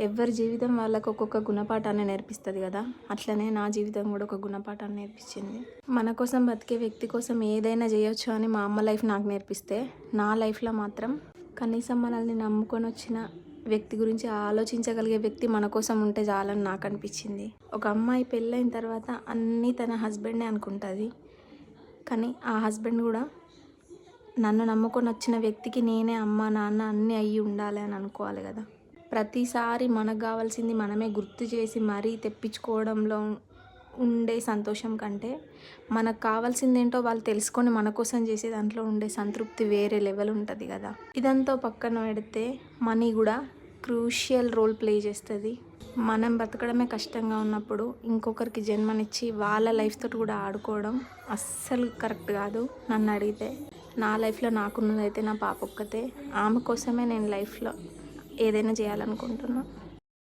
ఎవరి జీవితం వాళ్ళకు ఒక్కొక్క గుణపాఠాన్ని నేర్పిస్తుంది కదా, అట్లనే నా జీవితం కూడా ఒక గుణపాఠాన్ని నేర్పించింది. మన కోసం బతికే వ్యక్తి కోసం ఏదైనా చేయొచ్చు అని మా అమ్మ లైఫ్ నాకు నేర్పిస్తే, నా లైఫ్లో మాత్రం కనీసం మనల్ని నమ్ముకొని వచ్చిన వ్యక్తి గురించి ఆలోచించగలిగే వ్యక్తి మన కోసం ఉంటే చాలని నాకు అనిపించింది. ఒక అమ్మాయి పెళ్ళైన తర్వాత అన్నీ తన హస్బెండే అనుకుంటుంది, కానీ ఆ హస్బెండ్ కూడా నన్ను నమ్ముకొని వచ్చిన వ్యక్తికి నేనే అమ్మ నాన్న అన్నీ అయ్యి ఉండాలి అని అనుకోవాలి కదా. ప్రతిసారి మనకు కావాల్సింది మనమే గుర్తు చేసి మరీ తెప్పించుకోవడంలో ఉండే సంతోషం కంటే, మనకు కావాల్సింది ఏంటో వాళ్ళు తెలుసుకొని మన కోసం చేసే దాంట్లో ఉండే సంతృప్తి వేరే లెవెల్ ఉంటుంది కదా. ఇదంతా పక్కన పెడితే మనీ కూడా క్రూషియల్ రోల్ ప్లే చేస్తుంది. మనం బతకడమే కష్టంగా ఉన్నప్పుడు ఇంకొకరికి జన్మనిచ్చి వాళ్ళ లైఫ్ తోటి కూడా ఆడుకోవడం అస్సలు కరెక్ట్ కాదు. నన్ను అడిగితే నా లైఫ్లో నాకున్నదైతే నా పాప ఒక్కతే. ఆమె కోసమే నేను లైఫ్లో ఏదైనా చేయాలనుకుంటున్నాను.